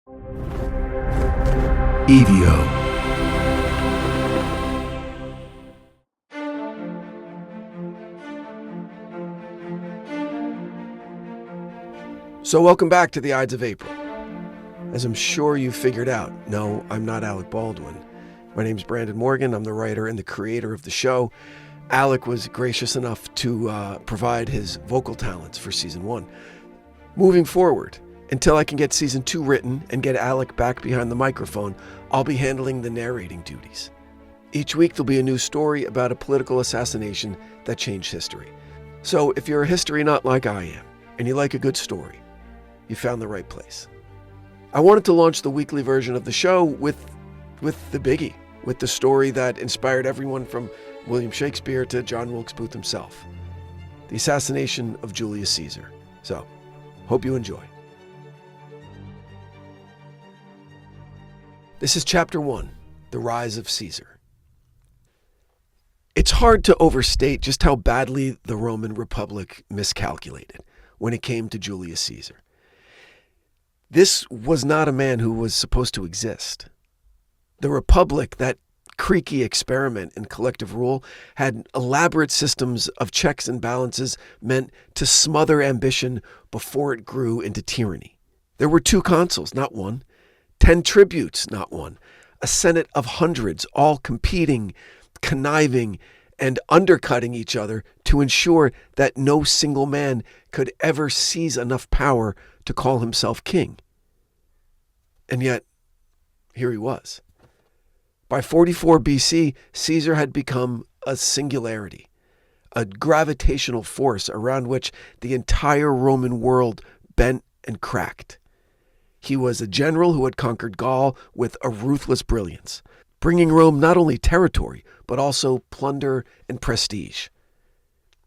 EVO. So welcome back to the Ides of April. As I'm sure you figured out, no, I'm not Alec Baldwin. My name's Branden Morgan. I'm the writer and the creator of the show. Alec was gracious enough to provide his vocal talents for season 1. Moving forward, until I can get season 2 written and get Alec back behind the microphone, I'll be handling the narrating duties. Each week there'll be a new story about a political assassination that changed history. So if you're a history nut like I am, and you like a good story, you found the right place. I wanted to launch the weekly version of the show with the biggie, with the story that inspired everyone from William Shakespeare to John Wilkes Booth himself, the assassination of Julius Caesar. So, hope you enjoy. This is Chapter 1, The Rise of Caesar. It's hard to overstate just how badly the Roman Republic miscalculated when it came to Julius Caesar. This was not a man who was supposed to exist. The Republic, that creaky experiment in collective rule, had elaborate systems of checks and balances meant to smother ambition before it grew into tyranny. There were 2 consuls, not one, 10 tributes, not one, a senate of hundreds, all competing, conniving, and undercutting each other to ensure that no single man could ever seize enough power to call himself king. And yet, here he was. By 44 BC, Caesar had become a singularity, a gravitational force around which the entire Roman world bent and cracked. He was a general who had conquered Gaul with a ruthless brilliance, bringing Rome not only territory, but also plunder and prestige.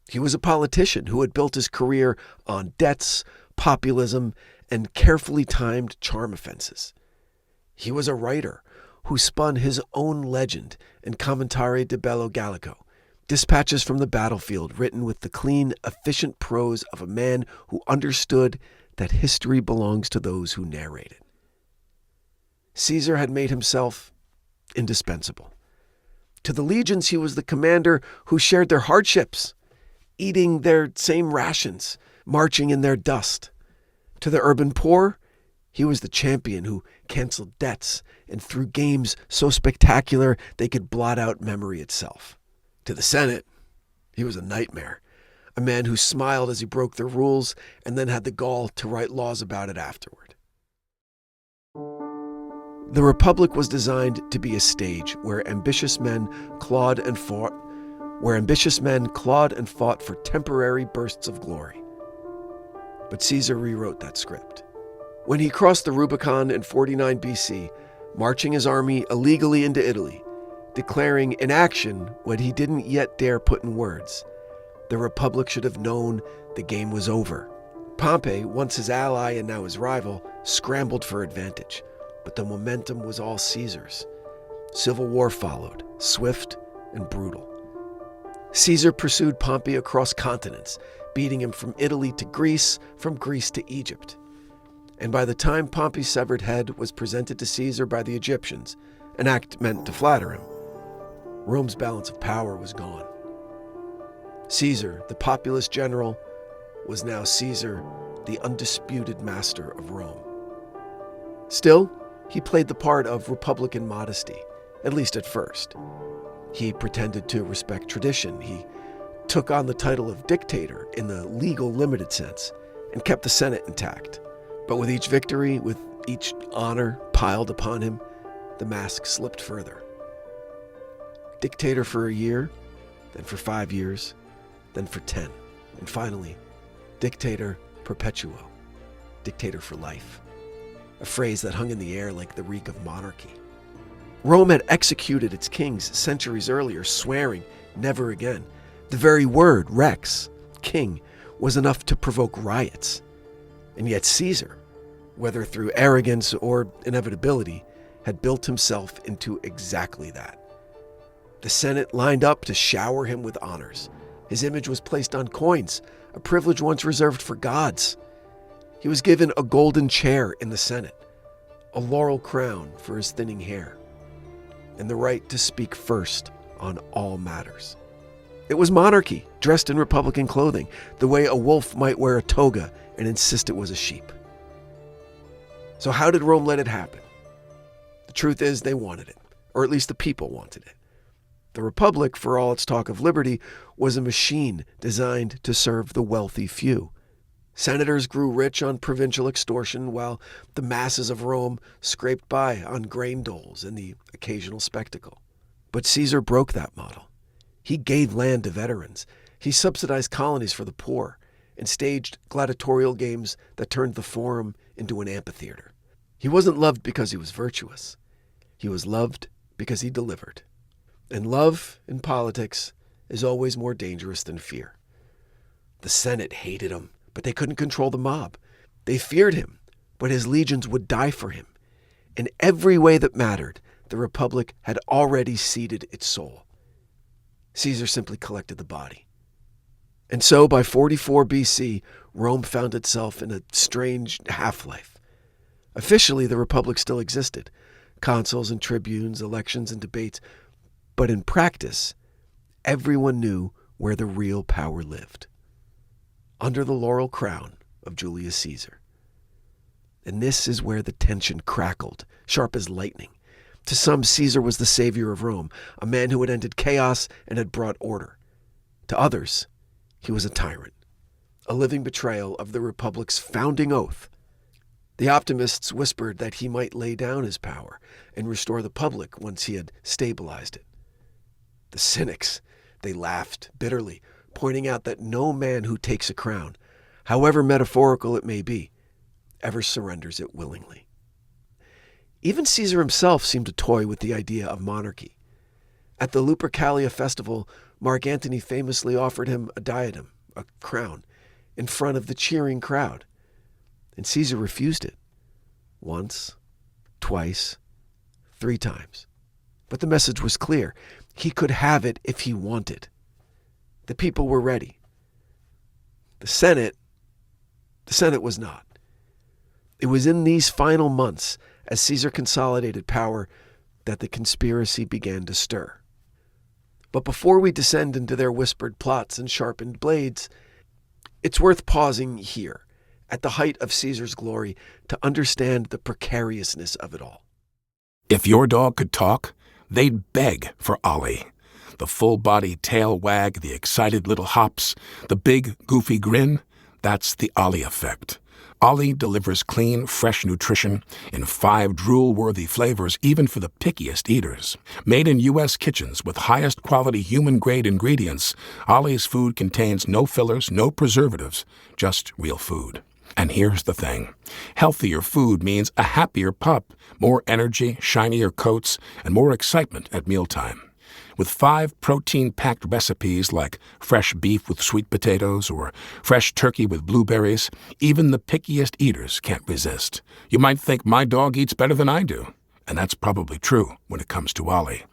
He was a politician who had built his career on debts, populism, and carefully timed charm offenses. He was a writer who spun his own legend in Commentare de Bello Gallico, dispatches from the battlefield written with the clean, efficient prose of a man who understood that history belongs to those who narrate it. Caesar had made himself indispensable. To the legions, he was the commander who shared their hardships, eating their same rations, marching in their dust. To the urban poor, he was the champion who canceled debts and threw games so spectacular they could blot out memory itself. To the Senate, he was a nightmare, a man who smiled as he broke the rules and then had the gall to write laws about it afterward. The Republic was designed to be a stage where ambitious men clawed and fought for temporary bursts of glory. But Caesar rewrote that script. When he crossed the Rubicon in 49 BC, marching his army illegally into Italy, declaring in action what he didn't yet dare put in words, the Republic should have known the game was over. Pompey, once his ally and now his rival, scrambled for advantage, but the momentum was all Caesar's. Civil war followed, swift and brutal. Caesar pursued Pompey across continents, beating him from Italy to Greece, from Greece to Egypt. And by the time Pompey's severed head was presented to Caesar by the Egyptians, an act meant to flatter him, Rome's balance of power was gone. Caesar, the populist general, was now Caesar, the undisputed master of Rome. Still, he played the part of republican modesty, at least at first. He pretended to respect tradition. He took on the title of dictator in the legal limited sense and kept the Senate intact. But with each victory, with each honor piled upon him, the mask slipped further. Dictator for a year, then for 5 years, then for 10, and finally, dictator perpetuo, dictator for life, a phrase that hung in the air like the reek of monarchy. Rome had executed its kings centuries earlier, swearing never again. The very word, rex, king, was enough to provoke riots. And yet Caesar, whether through arrogance or inevitability, had built himself into exactly that. The Senate lined up to shower him with honors. His image was placed on coins, a privilege once reserved for gods. He was given a golden chair in the Senate, a laurel crown for his thinning hair, and the right to speak first on all matters. It was monarchy, dressed in republican clothing, the way a wolf might wear a toga and insist it was a sheep. So how did Rome let it happen? The truth is they wanted it, or at least the people wanted it. The Republic, for all its talk of liberty, was a machine designed to serve the wealthy few. Senators grew rich on provincial extortion, while the masses of Rome scraped by on grain doles and the occasional spectacle. But Caesar broke that model. He gave land to veterans. He subsidized colonies for the poor and staged gladiatorial games that turned the forum into an amphitheater. He wasn't loved because he was virtuous. He was loved because he delivered. And love in politics is always more dangerous than fear. The Senate hated him, but they couldn't control the mob. They feared him, but his legions would die for him. In every way that mattered, the Republic had already ceded its soul. Caesar simply collected the body. And so by 44 BC, Rome found itself in a strange half-life. Officially, the Republic still existed. Consuls and tribunes, elections and debates. But in practice, everyone knew where the real power lived. Under the laurel crown of Julius Caesar. And this is where the tension crackled, sharp as lightning. To some, Caesar was the savior of Rome, a man who had ended chaos and had brought order. To others, he was a tyrant, a living betrayal of the Republic's founding oath. The optimists whispered that he might lay down his power and restore the public once he had stabilized it. The cynics, they laughed bitterly, pointing out that no man who takes a crown, however metaphorical it may be, ever surrenders it willingly. Even Caesar himself seemed to toy with the idea of monarchy. At the Lupercalia festival, Mark Antony famously offered him a diadem, a crown, in front of the cheering crowd. And Caesar refused it. Once, twice, 3 times. But the message was clear. He could have it if he wanted. The people were ready. The Senate was not. It was in these final months, as Caesar consolidated power, that the conspiracy began to stir. But before we descend into their whispered plots and sharpened blades, it's worth pausing here, at the height of Caesar's glory, to understand the precariousness of it all. If your dog could talk, they'd beg for Ollie. The full-body tail wag, the excited little hops, the big, goofy grin, that's the Ollie effect. Ollie delivers clean, fresh nutrition in 5 drool-worthy flavors, even for the pickiest eaters. Made in U.S. kitchens with highest quality human-grade ingredients, Ollie's food contains no fillers, no preservatives, just real food. And here's the thing. Healthier food means a happier pup, more energy, shinier coats, and more excitement at mealtime. With 5 protein-packed recipes like fresh beef with sweet potatoes or fresh turkey with blueberries, even the pickiest eaters can't resist. You might think my dog eats better than I do, and that's probably true when it comes to Ollie.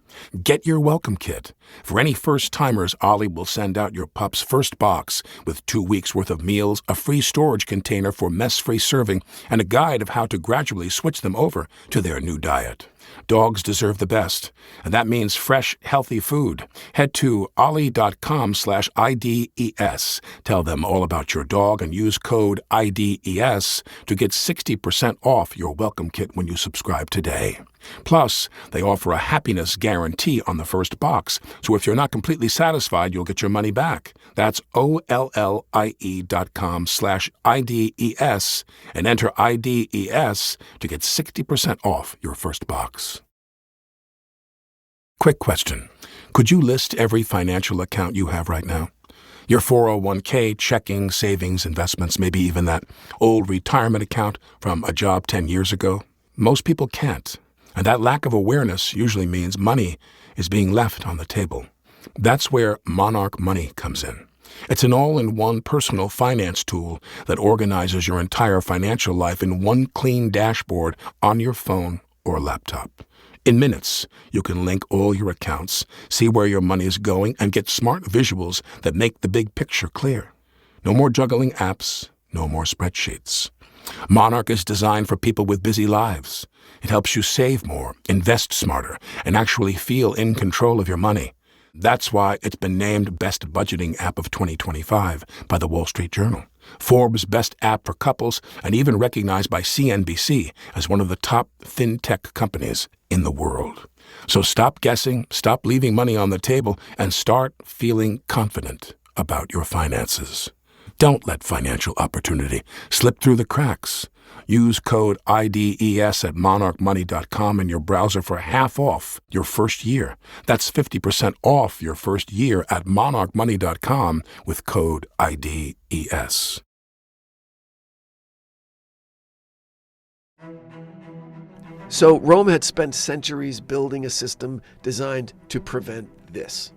Get your welcome kit. For any first-timers, Ollie will send out your pup's first box with 2 weeks' worth of meals, a free storage container for mess-free serving, and a guide of how to gradually switch them over to their new diet. Dogs deserve the best, and that means fresh, healthy food. Head to ollie.com/IDES. Tell them all about your dog and use code IDES to get 60% off your welcome kit when you subscribe today. Plus, they offer a happiness guarantee on the first box, so if you're not completely satisfied, you'll get your money back. That's OLLIE.com/IDES and enter IDES to get 60% off your first box. Quick question. Could you list every financial account you have right now? Your 401k, checking, savings, investments, maybe even that old retirement account from a job 10 years ago? Most people can't. And that lack of awareness usually means money is being left on the table. That's where Monarch Money comes in. It's an all-in-one personal finance tool that organizes your entire financial life in one clean dashboard on your phone or laptop. In minutes, you can link all your accounts, see where your money is going, and get smart visuals that make the big picture clear. No more juggling apps, no more spreadsheets. Monarch is designed for people with busy lives. It helps you save more, invest smarter, and actually feel in control of your money. That's why it's been named Best Budgeting App of 2025 by the Wall Street Journal, Forbes' Best App for Couples, and even recognized by CNBC as one of the top fintech companies in the world. So stop guessing, stop leaving money on the table, and start feeling confident about your finances. Don't let financial opportunity slip through the cracks. Use code IDES at monarchmoney.com in your browser for half off your first year. That's 50% off your first year at monarchmoney.com with code IDES. So Rome had spent centuries building a system designed to prevent this.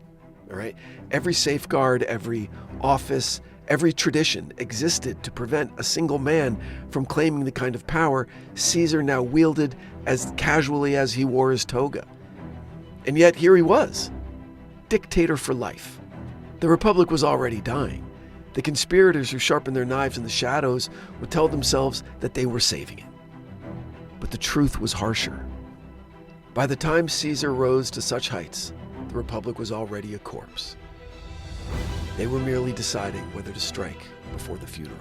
All right? Every safeguard, every office, every tradition existed to prevent a single man from claiming the kind of power Caesar now wielded as casually as he wore his toga. And yet here he was, dictator for life. The Republic was already dying. The conspirators who sharpened their knives in the shadows would tell themselves that they were saving it. But the truth was harsher. By the time Caesar rose to such heights, the Republic was already a corpse. They were merely deciding whether to strike before the funeral.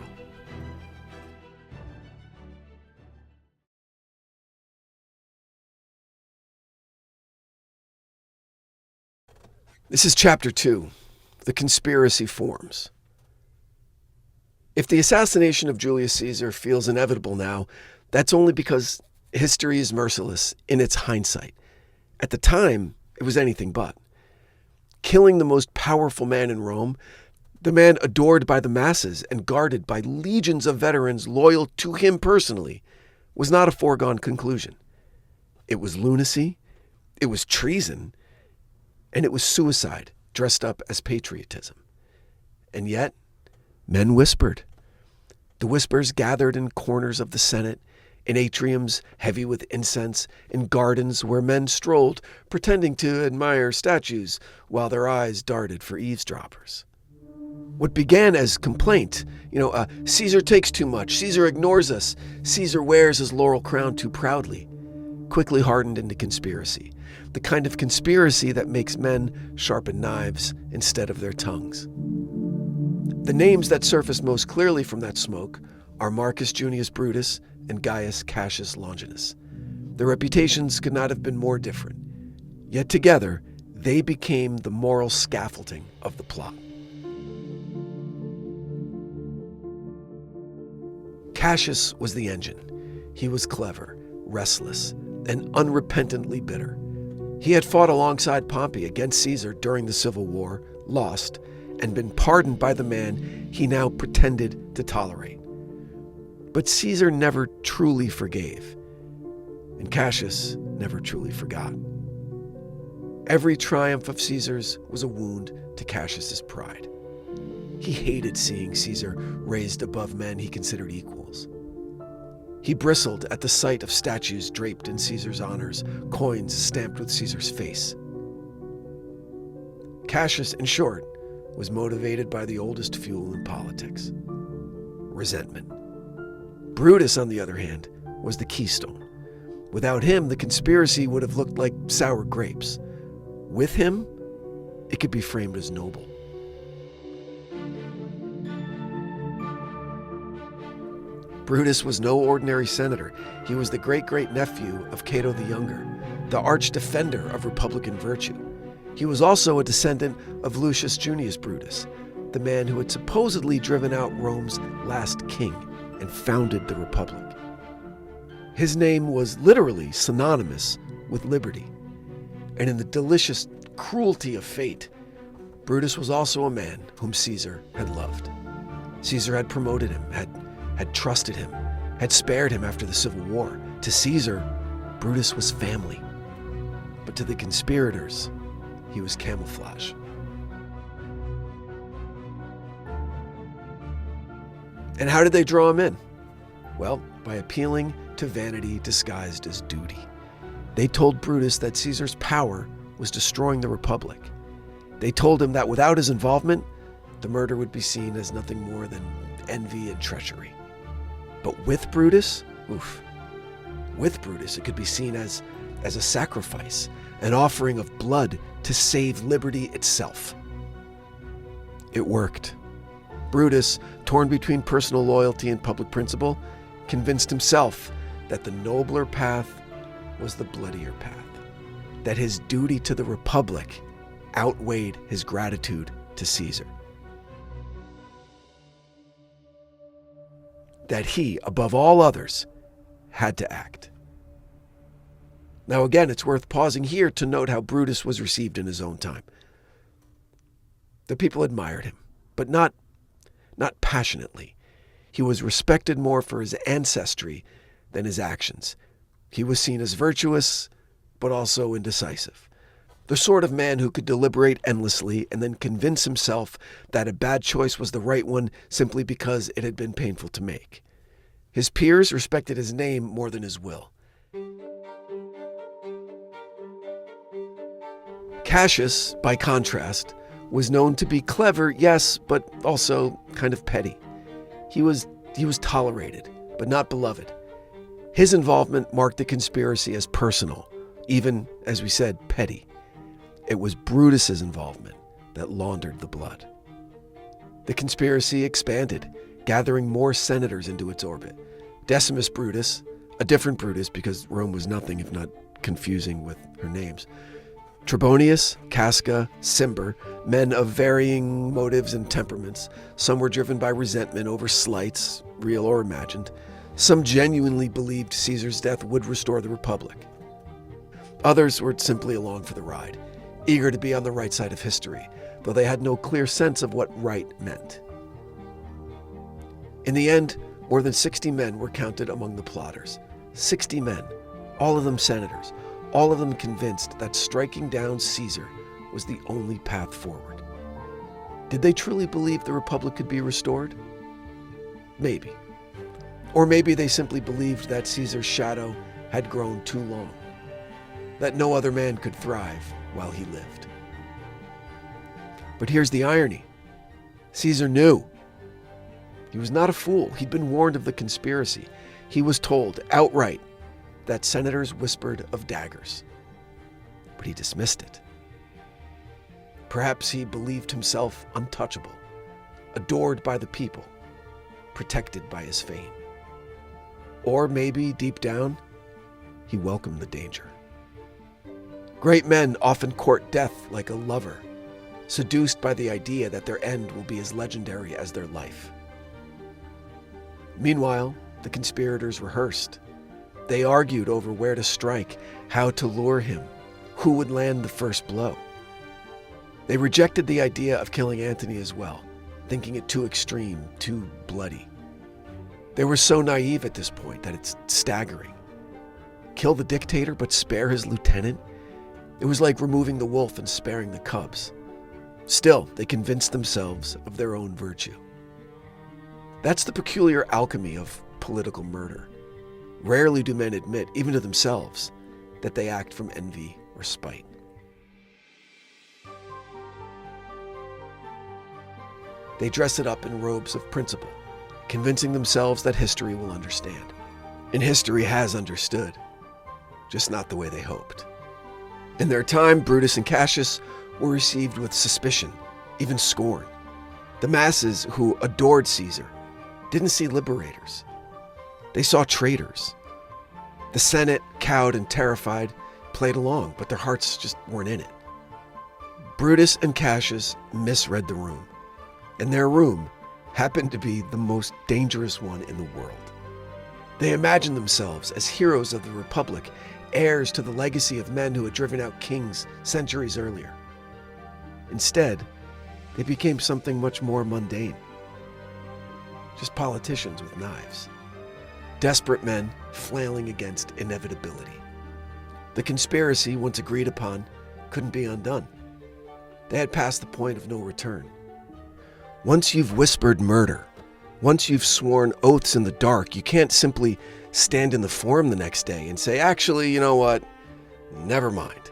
This is Chapter 2, The Conspiracy Forms. If the assassination of Julius Caesar feels inevitable now, that's only because history is merciless in its hindsight. At the time, it was anything but. Killing the most powerful man in Rome, the man adored by the masses and guarded by legions of veterans loyal to him personally, was not a foregone conclusion. It was lunacy, it was treason, and it was suicide dressed up as patriotism. And yet, men whispered. The whispers gathered in corners of the Senate, in atriums heavy with incense, in gardens where men strolled, pretending to admire statues while their eyes darted for eavesdroppers. What began as complaint, Caesar takes too much, Caesar ignores us, Caesar wears his laurel crown too proudly, quickly hardened into conspiracy, the kind of conspiracy that makes men sharpen knives instead of their tongues. The names that surface most clearly from that smoke are Marcus Junius Brutus and Gaius Cassius Longinus. Their reputations could not have been more different, yet together they became the moral scaffolding of the plot. Cassius was the engine. He was clever, restless, and unrepentantly bitter. He had fought alongside Pompey against Caesar during the Civil War, lost, and been pardoned by the man he now pretended to tolerate. But Caesar never truly forgave, and Cassius never truly forgot. Every triumph of Caesar's was a wound to Cassius's pride. He hated seeing Caesar raised above men he considered equals. He bristled at the sight of statues draped in Caesar's honors, coins stamped with Caesar's face. Cassius, in short, was motivated by the oldest fuel in politics: resentment. Brutus, on the other hand, was the keystone. Without him, the conspiracy would have looked like sour grapes. With him, it could be framed as noble. Brutus was no ordinary senator. He was the great-great-nephew of Cato the Younger, the arch-defender of Republican virtue. He was also a descendant of Lucius Junius Brutus, the man who had supposedly driven out Rome's last king and founded the Republic. His name was literally synonymous with liberty. And in the delicious cruelty of fate, Brutus was also a man whom Caesar had loved. Caesar had promoted him, had trusted him, had spared him after the Civil War. To Caesar, Brutus was family. But to the conspirators, he was camouflage. And how did they draw him in? Well, by appealing to vanity disguised as duty. They told Brutus that Caesar's power was destroying the Republic. They told him that without his involvement, the murder would be seen as nothing more than envy and treachery. But with Brutus, with Brutus, it could be seen as a sacrifice, an offering of blood to save liberty itself. It worked. Brutus, torn between personal loyalty and public principle, convinced himself that the nobler path was the bloodier path, that his duty to the Republic outweighed his gratitude to Caesar, that he, above all others, had to act. Now again, it's worth pausing here to note how Brutus was received in his own time. The people admired him, but not passionately. He was respected more for his ancestry than his actions. He was seen as virtuous, but also indecisive. The sort of man who could deliberate endlessly and then convince himself that a bad choice was the right one simply because it had been painful to make. His peers respected his name more than his will. Cassius, by contrast, was known to be clever, yes, but also kind of petty. He was tolerated, but not beloved. His involvement marked the conspiracy as personal, even, as we said, petty. It was Brutus's involvement that laundered the blood. The conspiracy expanded, gathering more senators into its orbit. Decimus Brutus, a different Brutus because Rome was nothing if not confusing with her names, Trebonius, Casca, Cimber, men of varying motives and temperaments. Some were driven by resentment over slights, real or imagined. Some genuinely believed Caesar's death would restore the Republic. Others were simply along for the ride, eager to be on the right side of history, though they had no clear sense of what right meant. In the end, more than 60 men were counted among the plotters. 60 men, all of them senators, all of them convinced that striking down Caesar was the only path forward. Did they truly believe the Republic could be restored? Maybe. Or maybe they simply believed that Caesar's shadow had grown too long, that no other man could thrive while he lived. But here's the irony. Caesar knew. He was not a fool. He'd been warned of the conspiracy. He was told outright that senators whispered of daggers, but he dismissed it. Perhaps he believed himself untouchable, adored by the people, protected by his fame. Or maybe, deep down, he welcomed the danger. Great men often court death like a lover, seduced by the idea that their end will be as legendary as their life. Meanwhile, the conspirators rehearsed. They argued over where to strike, how to lure him, who would land the first blow. They rejected the idea of killing Antony as well, thinking it too extreme, too bloody. They were so naive at this point that it's staggering. Kill the dictator but spare his lieutenant? It was like removing the wolf and sparing the cubs. Still, they convinced themselves of their own virtue. That's the peculiar alchemy of political murder. Rarely do men admit, even to themselves, that they act from envy or spite. They dress it up in robes of principle, convincing themselves that history will understand. And history has understood, just not the way they hoped. In their time, Brutus and Cassius were received with suspicion, even scorn. The masses who adored Caesar didn't see liberators. They saw traitors. The Senate, cowed and terrified, played along, but their hearts just weren't in it. Brutus and Cassius misread the room, and their room happened to be the most dangerous one in the world. They imagined themselves as heroes of the Republic, heirs to the legacy of men who had driven out kings centuries earlier. Instead, they became something much more mundane. Just politicians with knives. Desperate men flailing against inevitability. The conspiracy, once agreed upon, couldn't be undone. They had passed the point of no return. Once you've whispered murder, once you've sworn oaths in the dark, you can't simply stand in the forum the next day and say, actually, you know what? Never mind.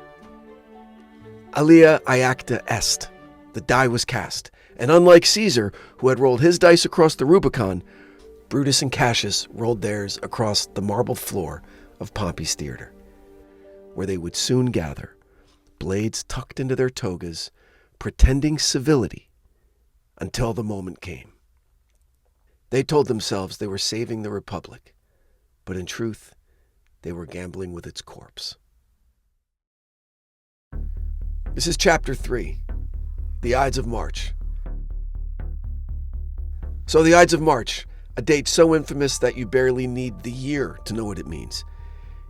Alia iacta est. The die was cast. And unlike Caesar, who had rolled his dice across the Rubicon, Brutus and Cassius rolled theirs across the marble floor of Pompey's theater, where they would soon gather, blades tucked into their togas, pretending civility until the moment came. They told themselves they were saving the Republic, but in truth, they were gambling with its corpse. This is Chapter 3, the Ides of March. So the Ides of March, a date so infamous that you barely need the year to know what it means.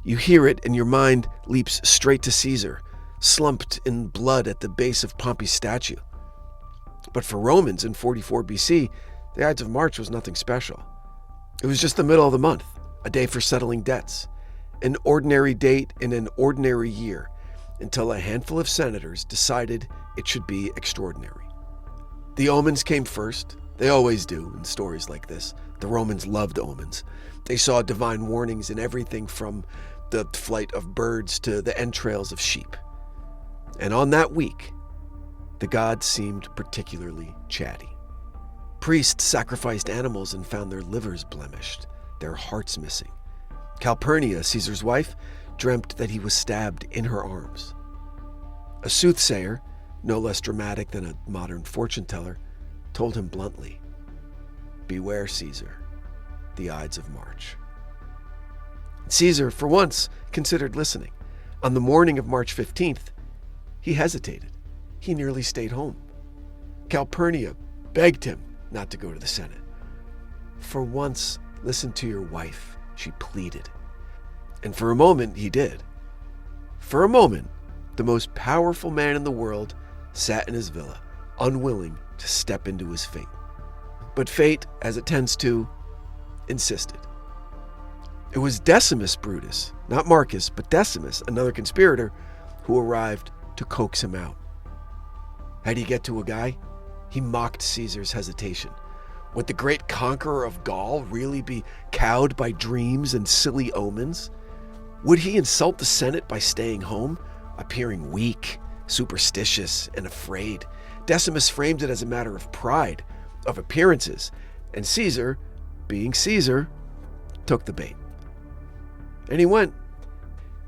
You hear it and your mind leaps straight to Caesar, slumped in blood at the base of Pompey's statue. But for Romans in 44 BC, the Ides of March was nothing special. It was just the middle of the month, a day for settling debts, an ordinary date in an ordinary year, until a handful of senators decided it should be extraordinary. The omens came first. They always do in stories like this. The Romans loved omens. They saw divine warnings in everything from the flight of birds to the entrails of sheep. And on that week, the gods seemed particularly chatty. Priests sacrificed animals and found their livers blemished, their hearts missing. Calpurnia, Caesar's wife, dreamt that he was stabbed in her arms. A soothsayer, no less dramatic than a modern fortune teller, told him bluntly, "Beware, Caesar, the Ides of March." Caesar, for once, considered listening. On the morning of March 15th, he hesitated. He nearly stayed home. Calpurnia begged him not to go to the Senate. "For once, listen to your wife," she pleaded. And for a moment, he did. For a moment, the most powerful man in the world sat in his villa, unwilling to step into his fate. But fate, as it tends to, insisted. It was Decimus Brutus, not Marcus, but Decimus, another conspirator, who arrived to coax him out. How'd he get to a guy? He mocked Caesar's hesitation. Would the great conqueror of Gaul really be cowed by dreams and silly omens? Would he insult the Senate by staying home, appearing weak, superstitious, and afraid? Decimus framed it as a matter of pride, of appearances, and Caesar, being Caesar, took the bait. And he went.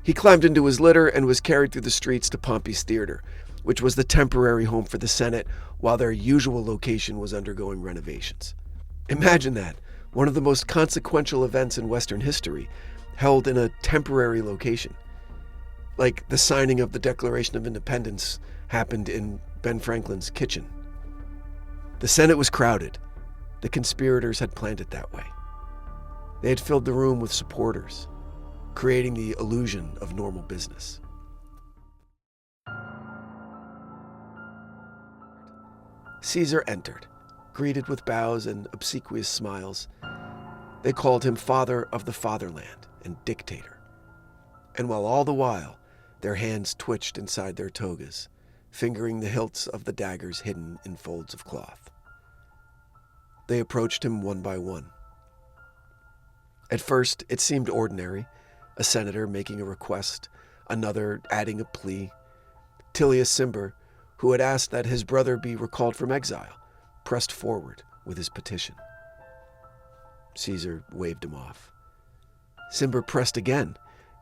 He climbed into his litter and was carried through the streets to Pompey's theater, which was the temporary home for the Senate while their usual location was undergoing renovations. Imagine that, one of the most consequential events in Western history, held in a temporary location. Like the signing of the Declaration of Independence happened in Ben Franklin's kitchen. The Senate was crowded. The conspirators had planned it that way. They had filled the room with supporters, creating the illusion of normal business. Caesar entered, greeted with bows and obsequious smiles. They called him Father of the Fatherland and Dictator. And while all the while, their hands twitched inside their togas, fingering the hilts of the daggers hidden in folds of cloth. They approached him one by one. At first, it seemed ordinary, a senator making a request, another adding a plea. Tullius Cimber, who had asked that his brother be recalled from exile, pressed forward with his petition. Caesar waved him off. Cimber pressed again,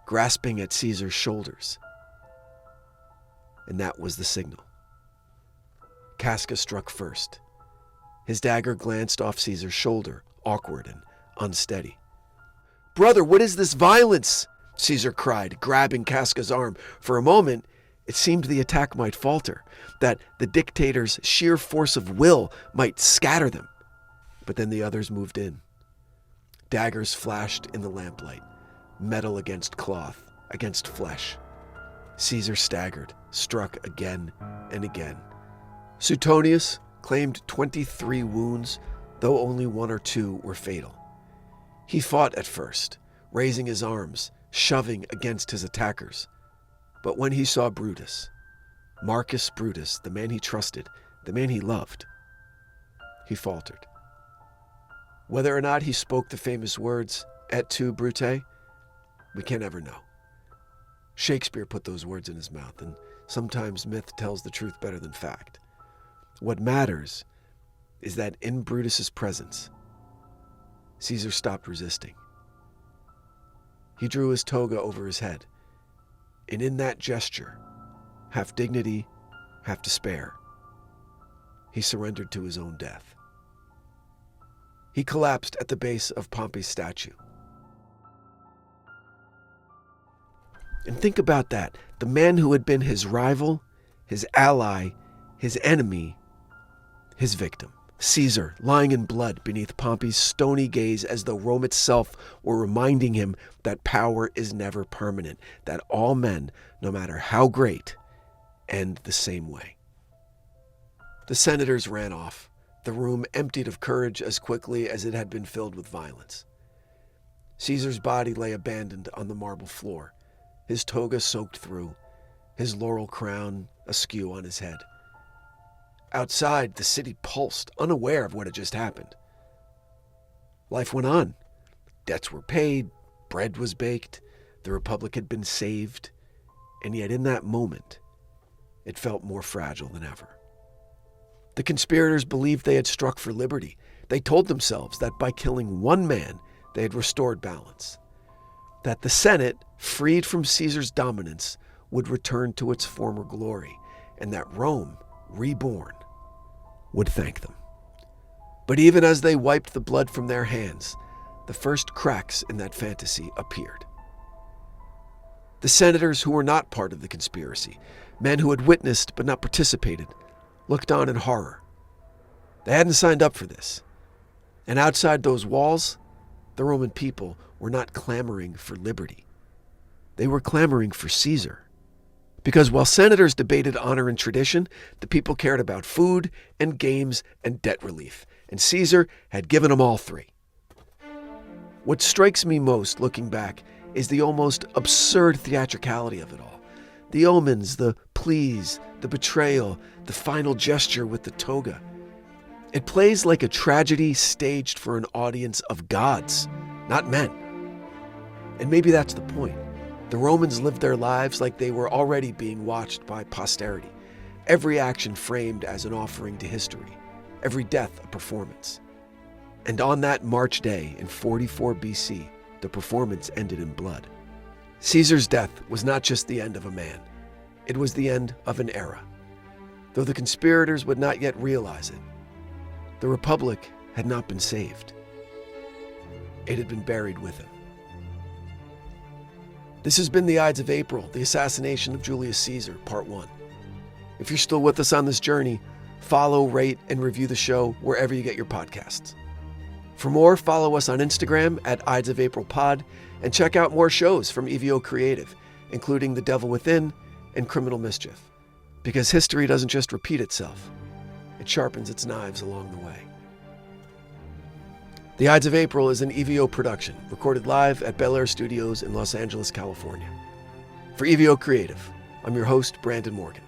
grasping at Caesar's shoulders. And that was the signal. Casca struck first. His dagger glanced off Caesar's shoulder, awkward and unsteady. "Brother, what is this violence?" Caesar cried, grabbing Casca's arm. For a moment, it seemed the attack might falter, that the dictator's sheer force of will might scatter them. But then the others moved in. Daggers flashed in the lamplight, metal against cloth, against flesh. Caesar staggered, struck again and again. Suetonius claimed 23 wounds, though only 1 or 2 were fatal. He fought at first, raising his arms, shoving against his attackers. But when he saw Brutus, Marcus Brutus, the man he trusted, the man he loved, he faltered. Whether or not he spoke the famous words, "Et tu, Brute," we can't ever know. Shakespeare put those words in his mouth, and sometimes myth tells the truth better than fact. What matters is that in Brutus's presence, Caesar stopped resisting. He drew his toga over his head, and in that gesture, half dignity, half despair, he surrendered to his own death. He collapsed at the base of Pompey's statue. And think about that. The man who had been his rival, his ally, his enemy, his victim. Caesar, lying in blood beneath Pompey's stony gaze as though Rome itself were reminding him that power is never permanent, that all men, no matter how great, end the same way. The senators ran off, the room emptied of courage as quickly as it had been filled with violence. Caesar's body lay abandoned on the marble floor, his toga soaked through, his laurel crown askew on his head. Outside, the city pulsed, unaware of what had just happened. Life went on. Debts were paid, bread was baked, the Republic had been saved, and yet in that moment, it felt more fragile than ever. The conspirators believed they had struck for liberty. They told themselves that by killing one man, they had restored balance. That the Senate, freed from Caesar's dominance, would return to its former glory, and that Rome, reborn, would thank them. But even as they wiped the blood from their hands, the first cracks in that fantasy appeared. The senators who were not part of the conspiracy, men who had witnessed but not participated, looked on in horror. They hadn't signed up for this. And outside those walls, the Roman people were not clamoring for liberty. They were clamoring for Caesar. Because while senators debated honor and tradition, the people cared about food and games and debt relief, and Caesar had given them all three. What strikes me most looking back is the almost absurd theatricality of it all. The omens, the pleas, the betrayal, the final gesture with the toga. It plays like a tragedy staged for an audience of gods, not men. And maybe that's the point. The Romans lived their lives like they were already being watched by posterity. Every action framed as an offering to history. Every death a performance. And on that March day in 44 BC, the performance ended in blood. Caesar's death was not just the end of a man. It was the end of an era. Though the conspirators would not yet realize it, the Republic had not been saved. It had been buried with him. This has been the Ides of April, the Assassination of Julius Caesar, Part 1. If you're still with us on this journey, follow, rate, and review the show wherever you get your podcasts. For more, follow us on Instagram at Ides of April Pod, and check out more shows from EVO Creative, including The Devil Within and Criminal Mischief. Because history doesn't just repeat itself, it sharpens its knives along the way. The Ides of April is an EVO production, recorded live at Bel Air Studios in Los Angeles, California. For EVO Creative, I'm your host, Branden Morgan.